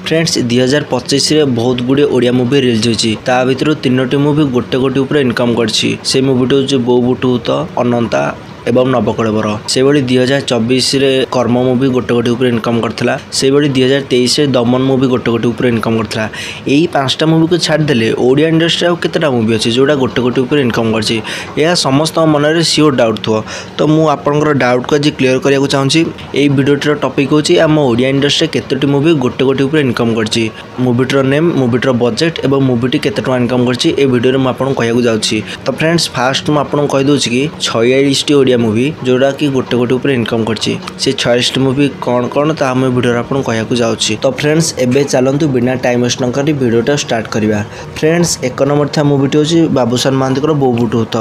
Friends 2025 रे बहुत गुड़े ओडिया मूवी रिलीज होती भितर 3टी मूवी गोटे कोटी उपर इनकम करछि। से मूवीटी होछि बो बुटुत अनंता एवं नवकलेवर। से 2024 रे कर्म मूवी गोटे कोटी उपर इनकम करथिला। से 2023 रे दमन मूवी गोटे कोटी उपर इनकम करथिला। एही 5टा मूवी को छाड़ देले ओडिया इंडस्ट्री आ केतेटा मूवी अछि जोडा गोटे कोटी उपर इनकम करछि। या समस्त मन रे सियोर डाउट थो तो मु आपनकर डाउट को आज क्लियर करिया को चाहूची। एही वीडियोटर टॉपिक होछि हम ओडिया इंडस्ट्री केतेटी मूवी गोटे कोटी उपर इनकम करछि। मूवीटर नेम, मूवीटर बजेट एवं मूवीटी केते टका इनकम करछि ए वीडियो रे मु आपन कहया को जाउछि। तो फ्रेंड्स फास्ट मु आपन कहि दोछि कि 46 टी ओडिया मूवी जोड़ा कि गोटे कोटी उपर इनकम करछि। से 46 टी मूवी कोन कोन ता हम वीडियो रे आपन कहया को जाउछि। तो फ्रेंड्स एबे चलंतु बिना टाइम वेस्ट न करी वीडियोटा स्टार्ट करिबा। फ्रेंड्स एक नंबर था मूवीटी होछि बाबूसान महांतीकर बो बुटुत।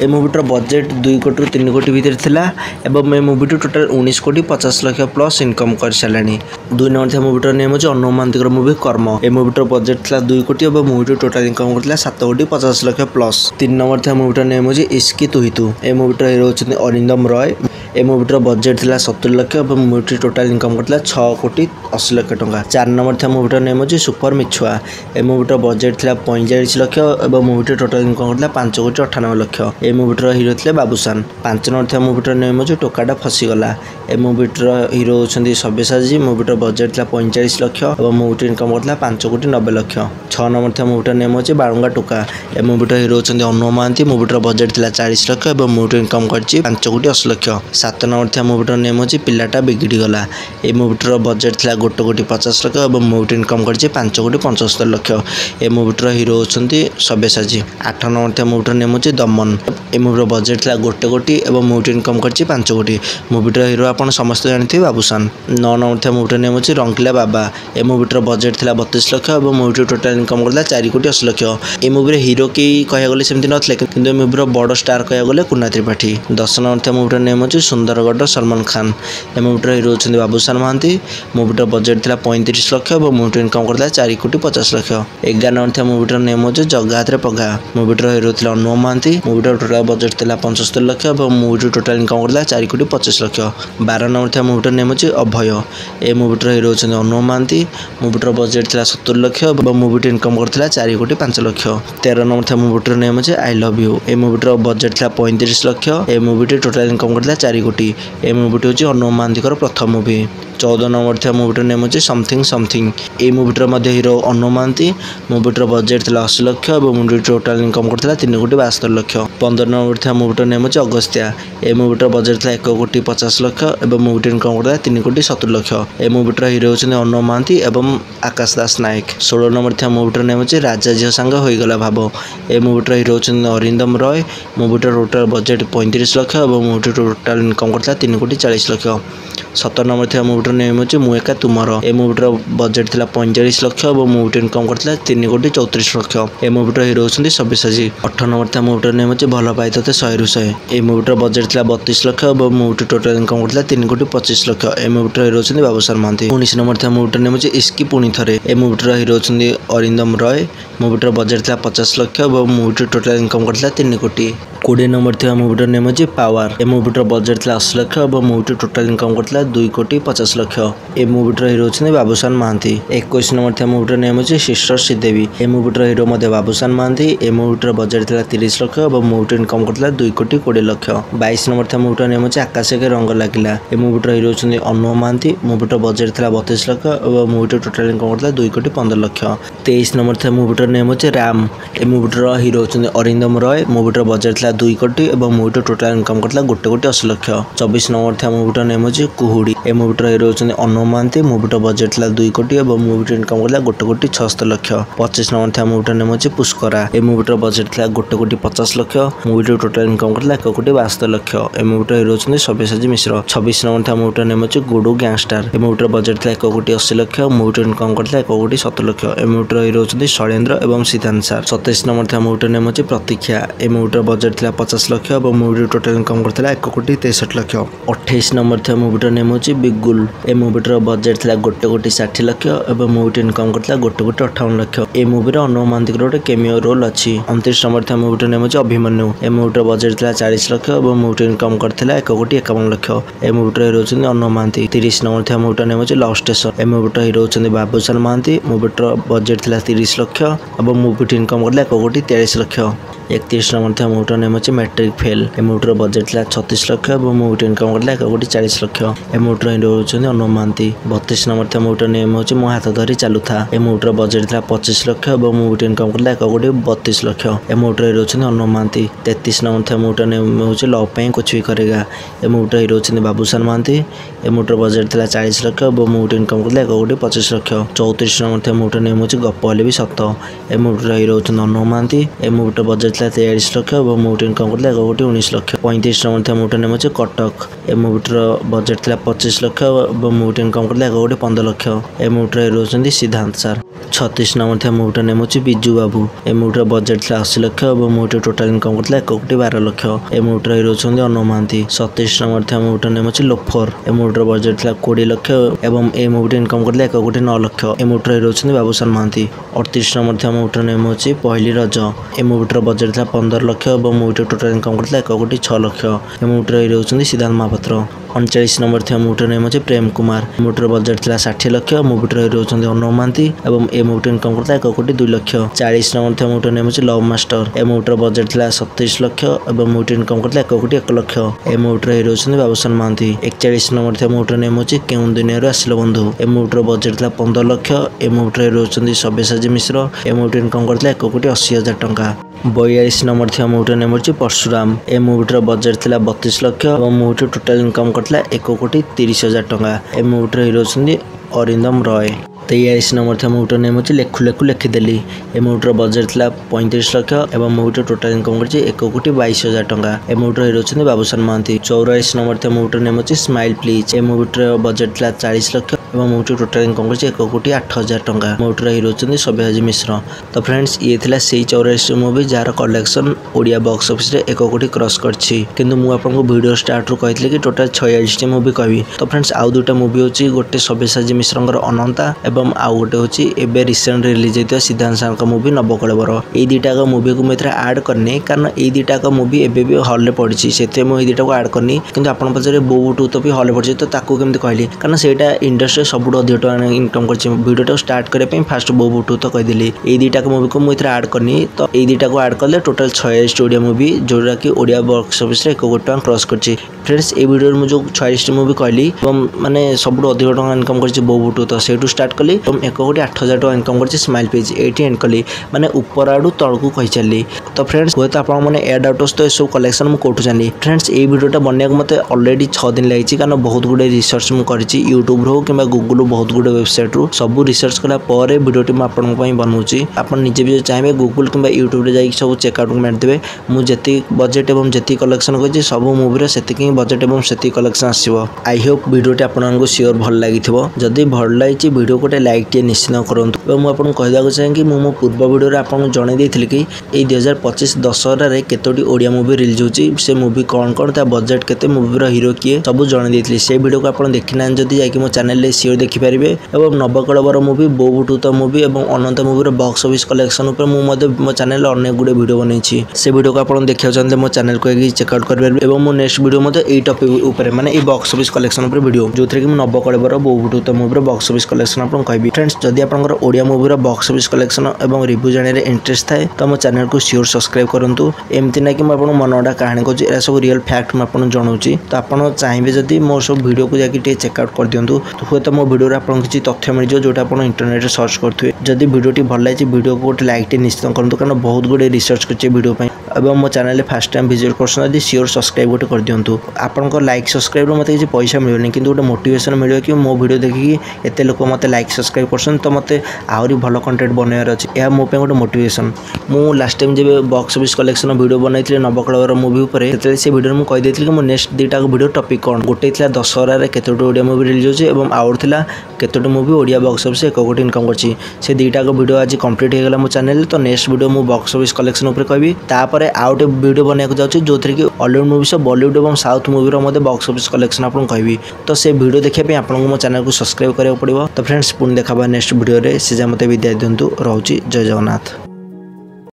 ए मूवीटर बजेट 2 कोटी रु 3 कोटी भीतर थिला एवं ए मूवीटी टोटल 19 कोटी 50 लाख प्लस इनकम कर सालानी। 2 नंबर था मूवीटर नेम होछि अनु महांतीकर मूवी कर्म। ए मूवीटर बजेट थिला 2 कोटी एवं मूवीटी टोटल इनकम करथिला 7 कोटी 50 लाख प्लस। 3 नंबर था मूवीटर नेम होछि इश्की तू ही तू। ए मूवीटर हीरो होछि अरिंदम रॉय। ए मूवीटर बजेट थिला 70 लाख एवं मूवीटी टोटल इनकम करथिला 6 कोटी 80 लाख टंका। 4 नंबर था मूवीटर नेम होछि सुपर मिछुआ। ए मूवीटर बजेट थिला 45 लाख एवं मूवीटी टोटल इनकम करथिला 5 कोटी 98 लाख। ए मूवीटर हीरो थिले बाबूसान। 5 नंबर था मूवीटर नेम होछि टोकाटा फसी गला। ए मूवीटर हीरो होछंदी सब्यसाची। मूवीटर बजेट थिला 45 लाख एवं मूवीटी इनकम करथिला 5 कोटी 90 लाख। 6 नंबर था मूवीटर नेम होछि बाळुंगा टोका। ए मूवीटर हीरो होछंदी अनु महांती। मूवीटर बजेट थिला 40 लाख एवं मूवीटी इनकम करछि 5 कोटी 80 लाख। 7 नंबर था मूवीटर नेम होछि पिलाटा बिगिड़ी गला। ए मूवीटर बजेट थिला 1 कोटी 50 लाख एवं मूवीटी इनकम करछि 5 कोटी 75 लाख। ए मूवीटर हीरो होछंदी सब्यसाची। 8 नंबर था मूवीटर नेम होछि दमन। ए मूवीर बजेट थिला 1 कोटी एवं मूवीटी इनकम करछि 5 कोटी। मूवीटर हीरो आपण समस्त जानथि बाबूसान। 9 नंबर था मूवीटर नेम होछि रंगीला बाबा। ए मूवीटर बजेट थिला 32 लाख एवं मूवीटी टोटल इनकम करला 4 कोटी 80 लाख। ए मूवीर हीरो की कहया गले सेमति नथले किंतु ए मूवीर बड़ स्टार कहया गले कुना त्रिपाठी। 10 नंबर था मूवीटर नेम होछि सुंदरगढ़ सलमान खान। ए मूवीटर हीरो होछंदी बाबूसान महांती। मूवीटर बजेट थिला 35 लाख एवं मूवीटी इनकम करला 4 कोटी 50 लाख। 11 नंबर था मूवीटर नेम होछि जग्गा हाथ रे पगा। मूवीटर हीरो थिला अनु महांती। मूवीटर टोटल बजेट थिला 75 लाख एवं मूवीटी टोटल इनकम करला 4 कोटी 25 लाख। 12 नंबर था मूवीटर नेम होछि अभय। ए मूवीटर हीरो होछंदी अनु महांती। मूवीटर बजेट थिला 70 लाख एवं मूवीटी इनकम करथिला 4 कोटी 5 लाख। 13 नंबर था मूवीटर नेम होछि आई लव यू। ए मूवीटर बजेट थिला 35 लाख। ए मूवीटी टोटल इनकम करथिला 4 कोटी। ए मूवीटी होछि अनु महांतीकर प्रथम मूवी। 14 नंबर था मूवीटर नेम होछि समथिंग समथिंग। ए मूवीटर मध्ये हीरो अनु महांती। मूवीटर बजेट थिला 80 लाख एवं मूवीटी टोटल इनकम करथिला 3 कोटी 72 लाख। 15 नंबर था मूवीटर नेम होछि अगस्त्या। ए मूवीटर बजेट थिला 1 कोटी 50 लाख एवं मूवीटी इनकम करथिला 3 कोटी 70 लाख। ए मूवीटर हीरो होछन्ती अनु महांती एवं आकाश दास नायक। 16 नंबर था मूवीटर नेम होछि राजा झियो सांग होई गला भाबो। ए मूवीटर हीरो होछन्ती अरिंदम रॉय। मूवीटर टोटल बजेट 35 लाख एवं मूवीटी टोटल इनकम करथिला 3 कोटी 40 लाख। 17 नंबर था मूवीटर नेम होछि मु एका तुमर। ए मूवीटर बजेट थिला 45 लाख एवं मूवीटी इनकम करथिला 3 कोटी 34 लाख। ए मूवीटर हीरो होछन्ती सब्यसाची। 18 नंबर था मूवीटर नेम होछि भल पाई तते 100 रु 100। ए मूवीटर बजेट थिला 32 लाख एवं मूवीटी टोटल इनकम करथिला 3 कोटी 25 लाख। ए मूवीटर हीरो होछन्ती बाबूसान महांती। 19 नंबर था मूवीटर नेम होछि इश्की पुणी थरे। ए मूवीटर हीरो होछन्ती अरिंदम रॉय। मूवीटर बजेट थिला 50 लाख एवं मूवीटी टोटल इनकम करथिला 3 कोटी। 20 नंबर था मूवीटर नेम होछि पावर। ए मूवीटर बजेट थिला 80 लाख एवं मूवीटी टोटल इनकम करथिला 2 कोटी 50 लाख। ए मूवीटर हीरो होछन्ती बाबूसान महांती। 21 नंबर था मूवीटर नेम होछि सिस्टर श्रीदेवी। ए मूवीटर हीरो मध्ये बाबूसान महांती। ए मूवीटर बजेट थिला 30 लाख एवं मूवीटी इनकम करथिला 2 कोटी 20 लाख। 22 नंबर था मूवीटर नेम होछि आकाश के रंग लागिला। ए मूवीटर हीरो होछन्ती अनु महांती। मूवीटर बजेट थिला 32 लाख एवं मूवीटी टोटल इनकम करथिला 2 कोटी 15 लाख। 23 नंबर था मूवीटर नेम होछि राम। ए मूवीटर हीरो होछन्ती अरिंदम रॉय। मूवीटर बजेट थिला 2 कोटी एवं मूवीटी टोटल इनकम करथिला 1 कोटी 80 लाख। 24 नंबर था मूवीटर नेम होछि कुहुडी। ए मूवीटर हीरो होछन्ती अनु महांती। मूवीटर बजेट थिला 2 कोटी एवं मूवीटी इनकम करथिला 1 कोटी 76 लाख। 25 नंबर था मूवीटर नेम होछि पुष्करा। ए मूवीटर बजेट थिला 1 कोटी 50 लाख। मूवीटी टोटल इनकम करथिला 1 कोटी 72 लाख। ए मूवीटर हीरो होछन्ती सब्यसाची मिश्र। 26 नंबर था मूवीटर नेम होछि गुडू गैंगस्टर। ए मूवीटर बजेट थिला 1 कोटी 80 लाख। मूवीटी इनकम करथिला 1 कोटी 70 लाख। ए मूवीटर हीरो होछन्ती शैलेंद्र एवं सिद्धांत सर। 27 नंबर था मूवीटर नेम होछि प्रतीक्षा। ए मूवीटर बजेट थिला 50 लाख एवं मूवीटी टोटल इनकम करथिला 1 कोटी 63 लाख। 28 नंबर था मूवीटर नेम होछि बिगुल। ए मुवीटर बजेट था 1,60,00,000 और मुवीटी इनकम करता 1,58,00,000। ए मुवीर अनुव महांती गोटे केमियो रोल अच्छी। 29 नंबर था मुवीटर नेम होची अभिमन्यु। ए मुवीटर बजेट था 40,00,000 और मुवीटी इनकम करता 1,51,00,000। ए मुवीटर हिरो होचंदी अनुव महांती। 30 नंबर था मुवीटर नेम होची लव स्टेशन। ए मुवीटर हिरो होचंदी बाबूशान महांती। मुवीटर बजेट था 30,00,000 और मुवीटी इनकम करता 1,43,00,000। 31 नंबर था मुवीटर नेम होची मैट्रिक फेल। ए मुवीटर बजेट था 36,00,000 और मुवीटी इनकम करता 1,40,00,000। ए मुवीटर हिरो होचंदी अनुव महांती। 32 नंबर था मुवीटर नेम होची मो हाथ धरी चालू था। ए मुवीटर बजेट था 25,00,000 और मुवीटी इनकम करता 1,32,00,000। ए मुवीटर हिरो होचंदी अनुव महांती। 33 नंबर था मुवीटर नेम होची लव पे कुछ भी करेगा। ए मुवीटर हिरो होचंदी बाबूशान महांती। ए मुवीटर बजेट था 40,00,000 और मुवीटी इनकम करता 1,25,00,000। 34 नंबर था मुवीटर नेम होची गप हेले भी सत। ए मुवीटर हिरो होचंदी अनुव महांती। ए मुवीटर बजेट 43,00,000 और मुवीटी इनकम करता 1,19,00,000। 35 नंबर था मुवीटर नेम होची कटक। ए मुवीटर बजेट था 25,00,000 और मुवीटी इनकम करता 1,15,00,000। ए मुवीटर हिरो होचंदी सिद्धांत सर। 36 नंबर था मुवीटर नेम होची बिजू बाबू। ए मुवीटर बजेट था 80,00,000 और मुवीटी टोटाल इनकम करता 1,12,00,000। ए मुवीटर हिरो होचंदी अनुव महांती। 37 नंबर था मुवीटर नेम होची लोफर। ए मुवीटर बजेट था 20,00,000 एवं ए मुवीटी इनकम करता 1,09,00,000। ए मुवीटर हिरो होचंदी बाबूशान महांती। 38 नंबर था मुवीटर नेम होची पहली रज। ए मुवीटर बजेट था 15,00,000 और मुवीटी टोटाल इनकम करता 1,06,00,000। ए मुवीटर हिरो होचंदी सिद्धांत महापात्र। 39 नंबर था मुवीटर नेम होची प्रेम कुमार। मुवीटर बजेट था 60,00,000। मुवीटर हिरो होचंदी अनुव महांती एवं ए मुवीटी इनकम करता 1,02,00,000। 40 नंबर था मुवीटर नेम होची लव मास्टर। ए मुवीटर बजेट था 27,00,000 एवं मुवीटी इनकम करता 1,01,00,000। ए मुवीटर हिरो होचंदी बाबूशान महांती। 41 नंबर था मुवीटर नेम होची केउं दुनिया आसिलो बंधु। ए मुवीटर बजेट था 15,00,000। ए मुवीटर हिरो होचंदी सब्यसाची मिश्र। ए मुवीटी इनकम करता 1,80,000 टंका। 42 नंबर था मुवीटर नेम होची परशुराम। ए मुवीटर बजेट था 32,00,000 और मुवीटी टोटाल इनकम करता 1,30,000 टंका। ए मुवीटर हिरो होचंदी अरिंदम रॉय। 43 नंबर था मुवीटर नेम होची लेखु लेखु लेखिदेली। ए मुवीटर बजेट था 35,00,000 एवं मुवीटी टोटाल इनकम करछि 1,22,000 टंका। ए मुवीटर हिरो होचंदी बाबूशान महांती। 44 नंबर था मुवीटर नेम होची स्माइल प्लीज। ए मुवीटर बजेट था 40,00,000 एवं मुवीटी टोटाल इनकम करछि 1,08,000 टंका। मुवीटर हिरो होचंदी सब्यसाची मिश्र। तो फ्रेंड्स ये थिला सेही 84 movie jar collection Odia box office रे 1 कोटी क्रॉस करछि। किंतु मु आपनको वीडियो स्टार्ट रू कहितले कि टोटल 46 टी मूवी कहबी। तो फ्रेंड्स आउ दुटा मूवी होची गोटे सब्यसाची मिश्रंकर अनंता एवं आउ गोटे होची एबे रिसेंट रिलीज हेतिया सिद्धांत सर का मूवी नवकलेवर। ए दुटा का मूवी को मैं ऐड करने कारण ए दुटा का मूवी एबे भी हॉल रे पड़छि सेते मु ए दुटा को ऐड करनी। किंतु आपन पछरे बोउ टू तो भी हॉल रे पड़छि तो ताको केमति कहली कारण सेटा इंडस्ट्री सबुठ अधिक टका इनकम करछि। वीडियो स्टार्ट करे पे फास्ट बोउ टू तो कहदेली ए दुटा का मूवी को मैं ऐड करनी। तो ए दुटा को ऐड करले टोटल 46 ओडिया मूवी जोरा कि ओडिया बॉक्स ऑफिस रे 1 कोटी टका क्रॉस करछि। फ्रेंड्स ए वीडियो में जो 46 मूवी कहली माने सबुठ अधिक टका इनकम करछि बोउ टू तो सेटू स्टार्ट कली 1,08,000 टका इनकम करछि स्माइल पेज 80 एंड कली माने ऊपर आडू तळकू कहि चली। तो फ्रेंड्स होय तो आपण माने एड आउट तो सब कलेक्शन मु कोठू जानी। फ्रेंड्स ए वीडियोटा बनने मते ऑलरेडी 6 दिन लागिछि कारण बहुत गुडे रिसर्च मु करछि YouTube रो किबा Google बहुत गुडे वेबसाइट रो सब रिसर्च कला परे वीडियोटी म आपण पई बनउछि। आपण निजे भी चाहेबे Google किबा YouTube रे जाई सब चेकआउट मार देबे। मु जति बजेट एवं जति कलेक्शन करछि सब मूवी रे सेतिकि बजेट एवं सेति कलेक्शन आसीबो। आई होप वीडियोटी आपनको श्योर भल लागिथिबो। जदि भल लागिछि वीडियो कोटे लाइक टे निश्चित करंतु। एवं मु आपन कहदाको चाहे कि मु पूर्व वीडियो रे आपन जणे देथिले कि ए 2025 दशहरा रे केतोटी ओडिया मूवी रिलीज होछि से मूवी कोन कोन ता बजेट केते मूवी रो हीरो किए सब जणे देथिले। से वीडियो को आपन देखिना जदि जाई कि मो चैनल रे श्योर देखि परिबे। एवं नवकलेवर मूवी बोउ टू मूवी एवं अनंत मूवी रो बॉक्स ऑफिस कलेक्शन ऊपर मु मते मो चैनल रे अनेक गुडे वीडियो बनैछि। से वीडियो को आपन देखियो चाहते मो चैनल को एक चेकआउट कर परिबे। एवं मो नेक्स्ट वीडियो मते ए टॉपिक ऊपर माने ए बॉक्स ऑफिस कलेक्शन ऊपर वीडियो जोथरे कि मु नवकलेवर बोउ टू मूवी रो बॉक्स ऑफिस कलेक्शन आपन कहबी। फ्रेंड्स जदि आपनकर ओडिया मूवी रो बॉक्स ऑफिस कलेक्शन एवं रिव्यू जाने रे इंटरेस्ट थाए तो मो चैनल को श्योर सब्सक्राइब करंतु। एमति ना कि म आपन मनोडा कहानी को ए सब रियल फैक्ट म आपन जणाउची। तो आपन चाहिबे जदि मो सब वीडियो को जाकि टे चेकआउट कर दियंतु तो होय तो मो वीडियो रे आपन किछि तथ्य मिल जो जोटा आपन इंटरनेट रे सर्च करथुए। जदि वीडियोटी भल लागिछि वीडियो को गोटे लाइक टे निश्चित करंतु कारण बहुत गुडे रिसर्च करछि वीडियो पई। एवं मो चैनल रे फर्स्ट टाइम विजिट करसन यदि श्योर सब्सक्राइब गोटे कर दियंतु। आपन को लाइक सब्सक्राइब रो मते किछि पैसा मिलुनी किंतु गोटे मोटिवेशन मिलियो कि मो वीडियो देखि एते लोक मते लाइक सब्सक्राइब करसन तो मते आहुरी भलो कंटेंट बनायर अछि। या मो पे गोटे मोटिवेशन। मु लास्ट टाइम जेबे बॉक्स ऑफिस कलेक्शन वीडियो बनाइथिले नवकलेवर मूवी ऊपर तेले से वीडियो में कहि देथिले कि मो नेक्स्ट दुटा वीडियो टॉपिक कोन गोटे थिला दशहरा रे केतोटी ओडिया मूवी रिलीज होछि एवं आउट थिला केतोटी मूवी ओडिया बॉक्स ऑफिस 1 कोटी इनकम करछि। से दुटा वीडियो आज कंप्लीट हे गेला मो चैनल तो नेक्स्ट वीडियो मु बॉक्स ऑफिस कलेक्शन ऊपर कहबी। तापर ପରେ ଆଉ ଗୋଟେ ଭିଡ଼ିଓ ବନେଇବାକୁ ଯାଉଛି ଯେଉଁଥିରେ କି ହଲିଉଡ଼ ମୁଭି ସହ ବଲିଉଡ଼ ଏବଂ ସାଉଥ ମୁଭିର ମଧ୍ୟ ବକ୍ସ ଅଫିସ୍ କଲେକ୍ସନ୍ ଆପଣଙ୍କୁ କହିବି। ତ ସେ ଭିଡ଼ିଓ ଦେଖିବା ପାଇଁ ଆପଣଙ୍କୁ ମୋ ଚ୍ୟାନେଲକୁ ସବସ୍କ୍ରାଇବ୍ କରିବାକୁ ପଡ଼ିବ। ତ ଫ୍ରେଣ୍ଡସ୍ ପୁଣି ଦେଖା ହେବା ନେକ୍ସଟ ଭିଡ଼ିଓରେ। ସେ ଯାଏ ମୋତେ ବିଦାୟ ଦିଅନ୍ତୁ। ରହୁଛି ଜୟ ଜଗନ୍ନାଥ।